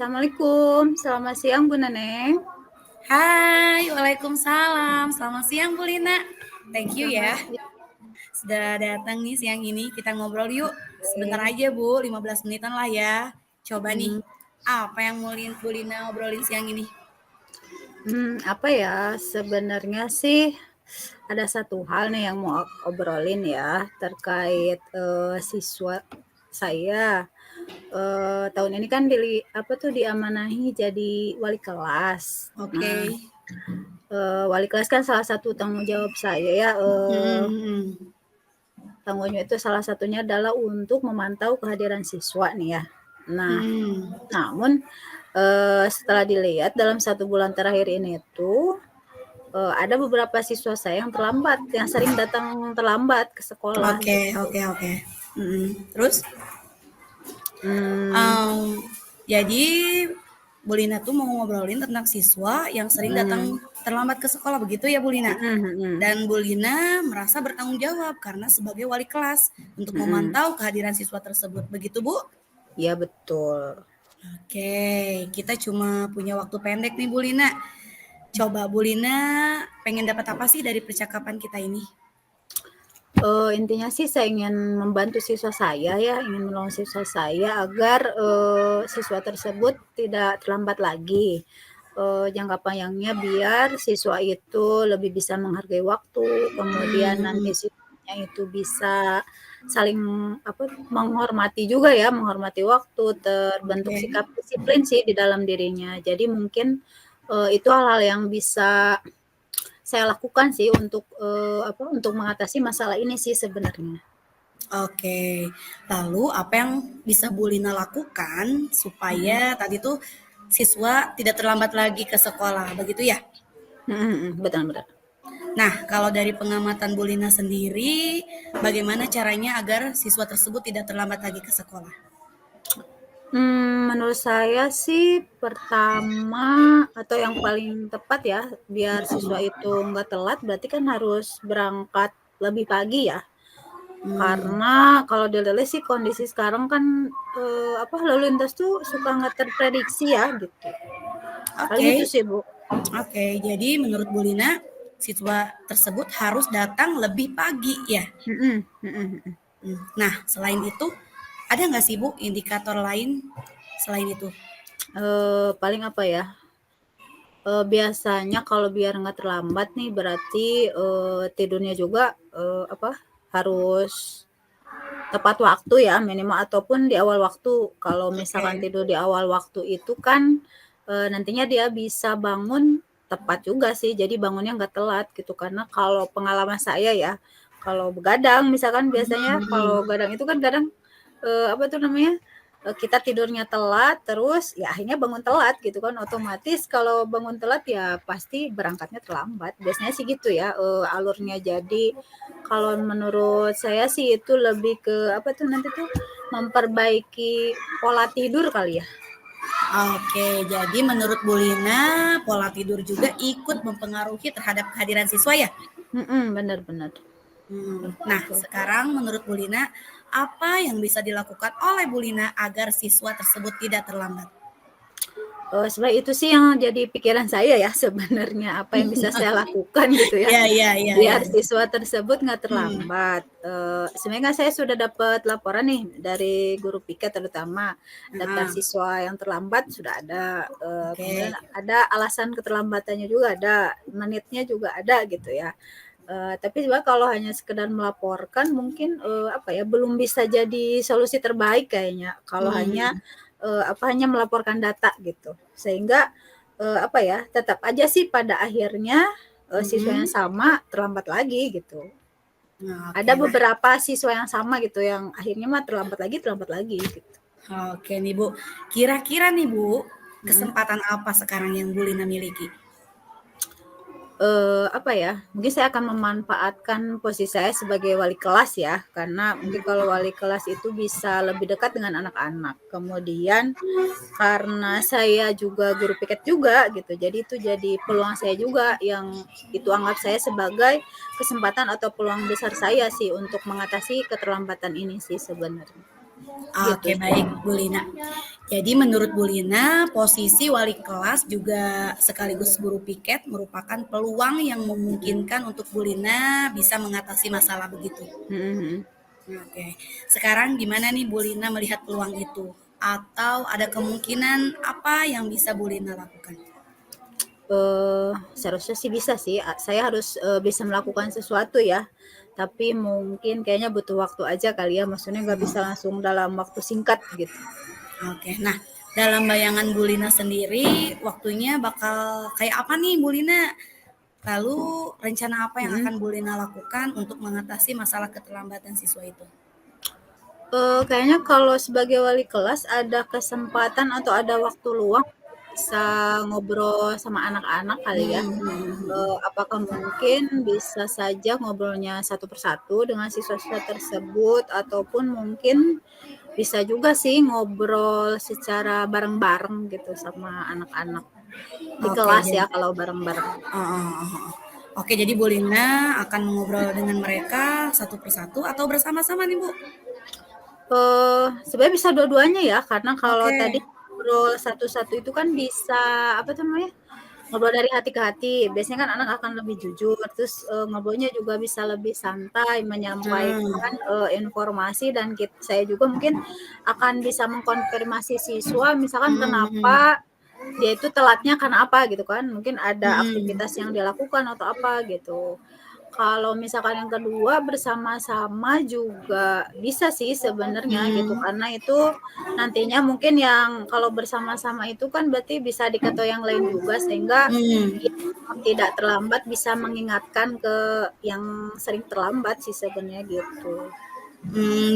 Assalamualaikum, selamat siang Bu Neneng. Hai, Waalaikumsalam. Selamat siang Bu Lina. Thank you Selamat ya. siang. Sudah datang nih siang ini. Kita ngobrol yuk. Sebentar Oke. aja Bu, 15 menitan lah ya. Coba nih, Hmm, apa yang mau Bu Lina ngobrolin siang ini? apa ya? Sebenarnya sih ada satu hal nih yang mau obrolin ya terkait siswa saya. Tahun ini kan diamanahi jadi wali kelas. Oke. Nah, wali kelas kan salah satu tanggung jawab saya ya. Hmm. Tanggungannya itu salah satunya adalah untuk memantau kehadiran siswa nih ya. Nah, Hmm. namun setelah dilihat dalam 1 bulan terakhir ini tuh ada beberapa siswa saya yang terlambat, yang sering datang terlambat ke sekolah Oke, gitu. oke, oke. Terus, Hmm, um, jadi Bu Lina tuh mau ngobrolin tentang siswa yang sering hmm, datang terlambat ke sekolah, begitu ya Bu Lina? hmm, hmm, Dan Bu Lina merasa bertanggung jawab karena sebagai wali kelas untuk hmm. memantau kehadiran siswa tersebut. Begitu, Bu? Ya betul. Oke, kita cuma punya waktu pendek nih, Bu Lina. Coba Bu Lina pengen dapat apa sih dari percakapan kita ini? Intinya sih saya ingin membantu siswa saya ya, ingin menolong siswa saya agar siswa tersebut tidak terlambat lagi. Jangka panjangnya biar siswa itu lebih bisa menghargai waktu, kemudian nanti Hmm, siswanya itu bisa saling menghormati juga ya, menghormati waktu, terbentuk oke. sikap disiplin sih di dalam dirinya. Jadi mungkin itu hal-hal yang bisa saya lakukan sih untuk mengatasi masalah ini sih sebenarnya. Oke. Lalu apa yang bisa Bu Lina lakukan supaya Mhm, tadi tuh siswa tidak terlambat lagi ke sekolah, begitu ya? mhm mhm, betul betul. Nah, kalau dari pengamatan Bu Lina sendiri, bagaimana caranya agar siswa tersebut tidak terlambat lagi ke sekolah? Menurut saya sih pertama atau yang paling tepat ya, biar siswa itu nggak telat berarti kan harus berangkat lebih pagi ya. Hmm, Karena kalau dilihat sih kondisi sekarang kan, lalu lintas tuh suka nggak terprediksi ya gitu. Paling oke, itu sih, Bu. oke. Jadi menurut Bu Lina, siswa tersebut harus datang lebih pagi ya. Mhm mhm mhm. Nah, selain itu, ada nggak sih Bu indikator lain selain itu? Paling apa ya, biasanya kalau biar nggak terlambat nih berarti, tidurnya juga, harus tepat waktu ya minimal ataupun di awal waktu. Kalau misalkan Oke. tidur di awal waktu itu kan, nantinya dia bisa bangun tepat juga sih, jadi bangunnya nggak telat gitu. Karena kalau pengalaman saya ya, kalau begadang misalkan biasanya kalau Hmm, gadang itu kan kadang, kita tidurnya telat terus ya akhirnya bangun telat gitu kan, otomatis kalau bangun telat ya pasti berangkatnya terlambat, biasanya sih gitu ya, alurnya. Jadi kalau menurut saya sih itu lebih ke nanti tuh memperbaiki pola tidur kali ya? oke, jadi menurut Bu Lina, pola tidur juga ikut mempengaruhi terhadap kehadiran siswa ya? Mhm, bener bener, Nah, betul. sekarang menurut Bu Lina, apa yang bisa dilakukan oleh Bu Lina agar siswa tersebut tidak terlambat? Sebenarnya itu sih yang jadi pikiran saya ya sebenarnya, apa yang bisa saya lakukan gitu ya, Iya, iya, iya, iya. biar siswa tersebut nggak Hmm, terlambat. Sebenarnya kan saya sudah dapat laporan nih dari guru PIK terutama, daftar nah, siswa yang terlambat sudah ada, kemudian oke. ada alasan keterlambatannya juga ada, menitnya juga ada gitu ya. Tapi sebenarnya kalau hanya sekedar melaporkan mungkin, belum bisa jadi solusi terbaik kayaknya, kalau hanya Hmm, hanya melaporkan data gitu. Sehingga, tetap aja sih pada akhirnya, siswa yang hmm. sama terlambat lagi gitu. Nah, Ada oke. Nah, beberapa siswa yang sama gitu yang akhirnya mah terlambat lagi gitu. oke nih Bu. Kira-kira nih Bu, Mhm. kesempatan apa sekarang yang Bu Lina miliki? Mungkin saya akan memanfaatkan posisi saya sebagai wali kelas ya, karena mungkin kalau wali kelas itu bisa lebih dekat dengan anak-anak. Kemudian karena saya juga guru piket juga gitu, jadi itu jadi peluang saya juga yang itu anggap saya sebagai kesempatan atau peluang besar saya sih untuk mengatasi keterlambatan ini sih sebenarnya. gitu Oke, sih. baik Bu Lina. Jadi menurut Bu Lina, posisi wali kelas juga sekaligus guru piket merupakan peluang yang memungkinkan untuk Bu Lina bisa mengatasi masalah begitu. Mhm. Oke, sekarang gimana nih Bu Lina melihat peluang itu? Atau ada kemungkinan apa yang bisa Bu Lina lakukan? Seharusnya sih bisa sih, saya harus, bisa melakukan sesuatu ya, tapi mungkin kayaknya butuh waktu aja kali ya, maksudnya nggak bisa langsung dalam waktu singkat gitu. Oke, nah dalam bayangan Bu Lina sendiri, waktunya bakal kayak apa nih Bu Lina? Lalu rencana apa yang Mhm. akan Bu Lina lakukan untuk mengatasi masalah keterlambatan siswa itu? Kayaknya kalau sebagai wali kelas ada kesempatan atau ada waktu luang bisa ngobrol sama anak-anak kali ya. Apakah mungkin bisa saja ngobrolnya satu persatu dengan siswa-siswa tersebut ataupun mungkin bisa juga sih ngobrol secara bareng-bareng gitu sama anak-anak di Oke, kelas jadi ya kalau bareng-bareng. Oke, jadi Bu Lina akan mengobrol dengan mereka satu persatu atau bersama-sama nih Bu? Sebenarnya bisa dua-duanya ya, karena kalau Oke. tadi ngobrol satu-satu itu kan bisa, apa tuh namanya, ngobrol dari hati ke hati. Biasanya kan anak akan lebih jujur, terus, ngobrolnya juga bisa lebih santai, menyampaikan, Hmm. informasi dan saya juga mungkin akan bisa mengkonfirmasi siswa misalkan Hmm. kenapa dia itu telatnya karena apa gitu kan, mungkin ada Hmm. aktivitas yang dilakukan atau apa gitu. Kalau misalkan yang kedua bersama-sama juga bisa sih sebenarnya gitu, Hmm. karena itu nantinya mungkin yang kalau bersama-sama itu kan berarti bisa diketahui yang lain juga sehingga Hmm. yang tidak terlambat bisa mengingatkan ke yang sering terlambat sih sebenarnya gitu.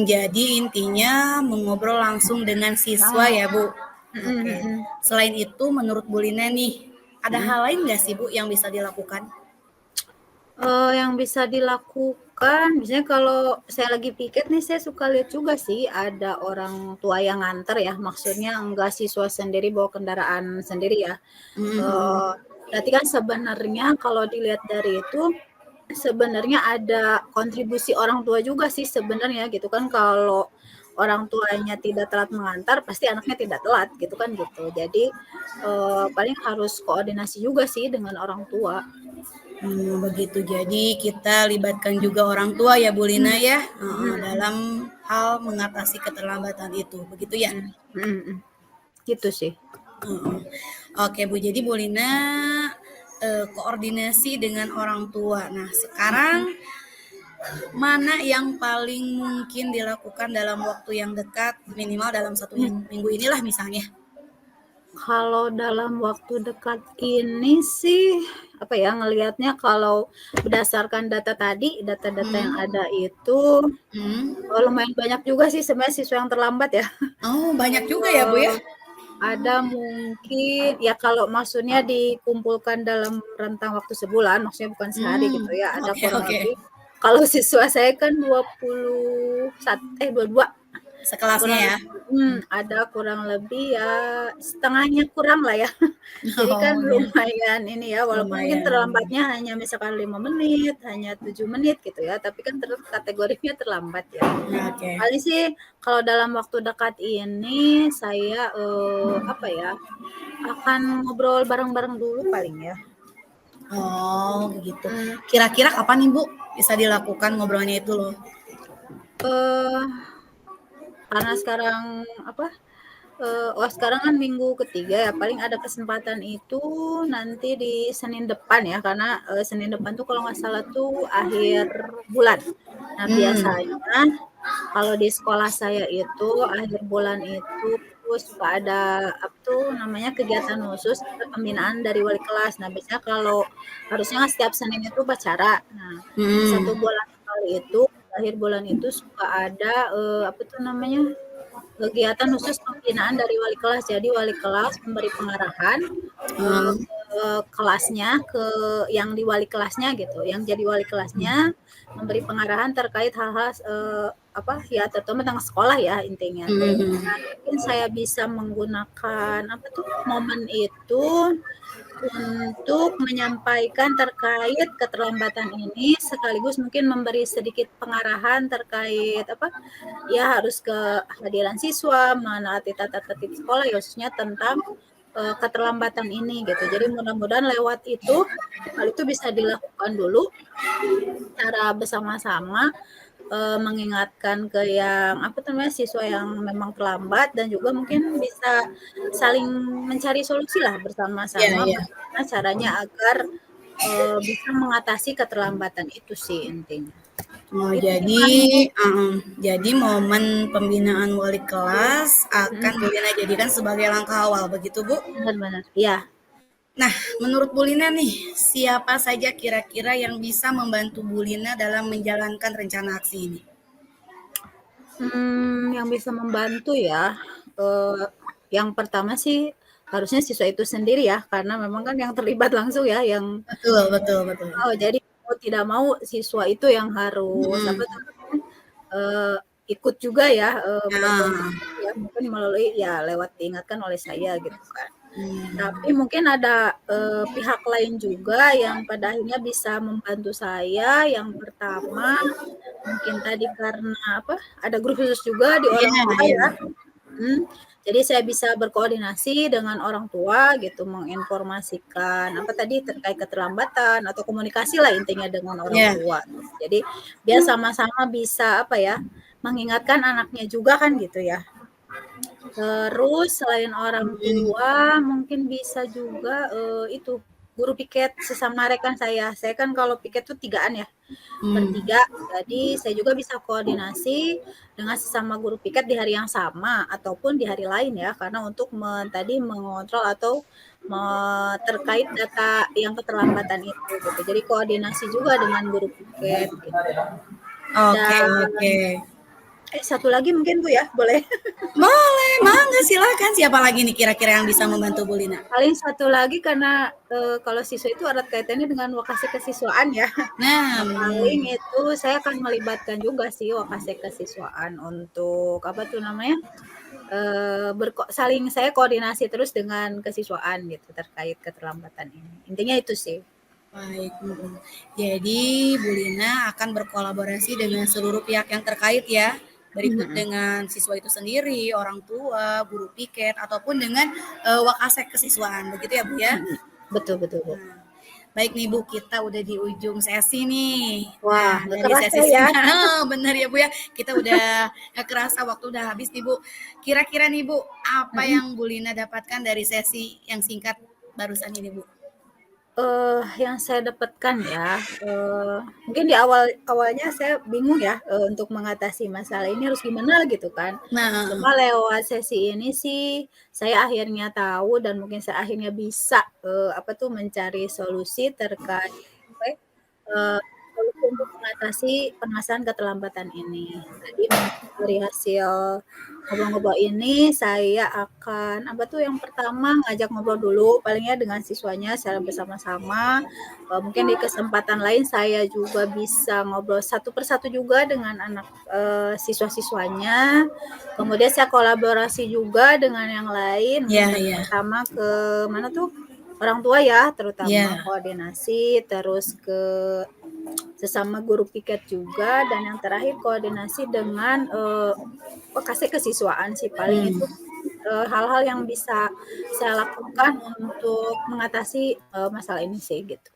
Jadi intinya mengobrol langsung dengan siswa Nah, ya Bu? mhm Oke. mhm, Selain itu menurut Bu Lina nih, ada mhm. hal lain nggak sih Bu yang bisa dilakukan? Yang bisa dilakukan biasanya kalau saya lagi piket nih saya suka lihat juga sih ada orang tua yang nganter ya, maksudnya enggak siswa sendiri bawa kendaraan sendiri ya. Hmm. Eee, Berarti kan sebenarnya kalau dilihat dari itu, sebenarnya ada kontribusi orang tua juga sih sebenarnya gitu kan, kalau orang tuanya tidak telat mengantar pasti anaknya tidak telat gitu kan gitu. Jadi, paling harus koordinasi juga sih dengan orang tua. Begitu. Jadi kita libatkan juga orang tua ya Bu Lina Mmm, ya, mhm mhm. dalam hal mengatasi keterlambatan itu, begitu ya? Mhm, mhm mhm, gitu sih. Heeh. Oke Bu, jadi Bu Lina koordinasi dengan orang tua. Nah sekarang Mhm. mana yang paling mungkin dilakukan dalam waktu yang dekat, minimal dalam satu Mmm, minggu inilah misalnya? kalau dalam waktu dekat ini sih, apa ya, ngelihatnya kalau berdasarkan data tadi, data-data yang Hmm. ada itu, Hmm. lumayan banyak juga sih sebenarnya siswa yang terlambat ya. Oh banyak juga ya Bu ya? Eee, ada mungkin ya kalau maksudnya dikumpulkan dalam rentang waktu sebulan, maksudnya bukan sehari Hmm. gitu ya, ada Oke kurang oke. lebih kalau siswa saya kan 22 Sekelasnya kurang ya? ada kurang lebih ya setengahnya kurang lah ya. Jadi kan Oh ya, lumayan ini ya, walaupun mungkin lumayan. terlambatnya hanya misalkan 5 menit, hanya 7 menit gitu ya, tapi kan kategorinya terlambat ya. Oke. Paling sih kalau dalam waktu dekat ini saya, apa ya, akan ngobrol bareng-bareng dulu paling ya. Oh, gitu. Mmm, Kira-kira kapan nih, Bu, bisa dilakukan ngobrolnya itu loh? eee, karena sekarang apa, sekarang kan minggu ketiga ya, paling ada kesempatan itu nanti di Senin depan ya, karena, Senin depan tuh kalau nggak salah tuh akhir bulan. Nah, Hmm. biasanya kalau di sekolah saya itu akhir bulan itu suka ada apa tuh namanya, kegiatan khusus pembinaan dari wali kelas. Nah, biasanya kalau harusnya kan setiap Senin itu upacara. Nah, satu Hmm. bulan sekali itu, akhir bulan itu suka ada, apa tuh namanya, kegiatan khusus pembinaan dari wali kelas. Jadi wali kelas memberi pengarahan, eee, Hmm. ke kelasnya, ke yang di wali kelasnya gitu, yang jadi wali kelasnya memberi pengarahan terkait hal-hal, apa, ya terutama tentang sekolah ya intinya. Hmm. Nah, mungkin saya bisa menggunakan apa tuh, momen itu untuk menyampaikan terkait keterlambatan ini, sekaligus mungkin memberi sedikit pengarahan terkait ya harus kehadiran siswa, menaati tata tertib sekolah ya khususnya tentang keterlambatan ini gitu. Jadi mudah-mudahan lewat itu hal itu bisa dilakukan dulu secara bersama-sama, mengingatkan ke yang siswa yang memang terlambat dan juga mungkin bisa saling mencari solusi lah bersama-sama Iya. bagaimana caranya agar bisa mengatasi keterlambatan itu sih intinya. Oh, Itu sih jadi paling Bu. jadi momen pembinaan wali kelas akan Bu Lina jadikan sebagai langkah awal, begitu Bu? Benar-benar. Iya. Nah, menurut Bu Lina nih, siapa saja kira-kira yang bisa membantu Bu Lina dalam menjalankan rencana aksi ini? Yang bisa membantu ya, yang pertama sih harusnya siswa itu sendiri ya, karena memang kan yang terlibat langsung ya, yang Betul, betul, betul. jadi mau tidak mau siswa itu yang harus eee, ikut juga ya, berkontribusi ya, mungkin melalui ya lewat diingatkan oleh saya gitu kan. Tapi mungkin ada, pihak lain juga yang pada akhirnya bisa membantu saya. Yang pertama, mungkin tadi karena ada grup khusus juga di orang Iya, tua iya. ya. Jadi saya bisa berkoordinasi dengan orang tua gitu, menginformasikan terkait keterlambatan atau komunikasi lah intinya dengan orang Iya. tua. Jadi biar sama-sama bisa mengingatkan anaknya juga kan gitu ya. Terus selain orang tua mungkin bisa juga, itu guru piket sesama rekan saya. Saya kan kalau piket tuh 3-an ya, bertiga. Jadi saya juga bisa koordinasi dengan sesama guru piket di hari yang sama ataupun di hari lain ya, karena untuk mengontrol atau terkait data yang keterlambatan itu gitu. Jadi koordinasi juga dengan guru piket gitu. Oke, Dan oke. satu lagi mungkin Bu ya, boleh? Boleh, mangga silakan. Siapa lagi nih kira-kira yang bisa membantu Bu Lina? Paling satu lagi karena, kalau siswa itu erat kaitannya dengan wakase kesiswaan ya. Nah, Nah, paling itu saya akan melibatkan juga sih wakase kesiswaan untuk saling saya koordinasi terus dengan kesiswaan gitu terkait keterlambatan ini. Intinya itu sih. baik. Jadi Bu Lina akan berkolaborasi dengan seluruh pihak yang terkait ya, berikut dengan siswa itu sendiri, orang tua, guru piket, ataupun dengan wakasek kesiswaan, begitu ya Bu ya? Betul betul, Bu. Baik nih Bu, kita udah di ujung sesi nih. Wah, Nah, nggak dari kerasa sesi ya. bener ya Bu ya, kita udah gak kerasa waktu udah habis nih Bu. Kira-kira nih Bu, apa yang Bu Lina dapatkan dari sesi yang singkat barusan ini Bu? Yang saya dapatkan ya, mungkin di awalnya saya bingung ya, untuk mengatasi masalah ini harus gimana gitu kan. Nah, Cuma lewat sesi ini sih, saya akhirnya tahu dan mungkin saya akhirnya bisa, mencari solusi terkait solusi untuk mengatasi permasalahan keterlambatan ini. Jadi dari hasil ngobrol-ngobrol ini saya akan yang pertama ngajak ngobrol dulu paling ya dengan siswanya secara bersama-sama, mungkin di kesempatan lain saya juga bisa ngobrol satu persatu juga dengan anak, siswa-siswanya, kemudian saya kolaborasi juga dengan yang lain ya, untuk ya, pertama ke mana tuh, orang tua ya terutama ya. koordinasi, terus ke sesama guru piket juga, dan yang terakhir koordinasi dengan, kasih kesiswaan sih paling itu, hal-hal yang bisa saya lakukan untuk mengatasi, masalah ini sih gitu.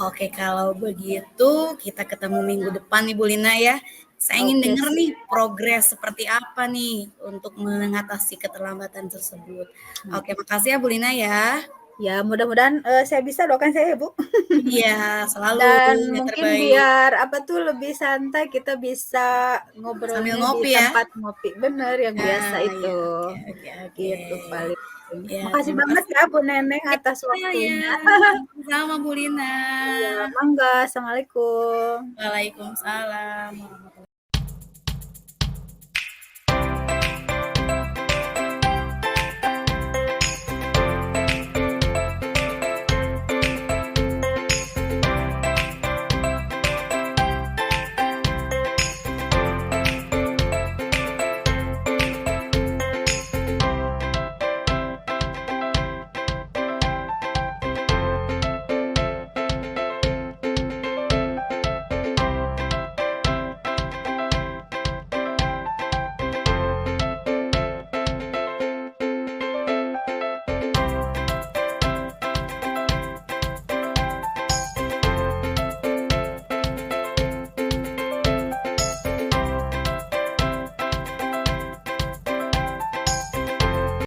Oke, kalau begitu kita ketemu minggu depan nih Bu Lina ya. Saya ingin Oke dengar nih sih. progres seperti apa nih untuk mengatasi keterlambatan tersebut. Oke, makasih ya Bu Lina ya. Ya mudah-mudahan, saya bisa doakan saya ya Bu. Iya, selalu Dan yang mungkin terbaik. biar lebih santai kita bisa Sambil ngobrolnya di ngopi ya. tempat ngopi, bener yang biasa Ah, itu, ya, oke, oke, oke. gitu paling. Ya, Makasih terima banget kasih. ya Bu Neneng atas Ya, ya, waktunya. sama Bu Lina. Iya, mangga. Assalamualaikum. Waalaikumsalam.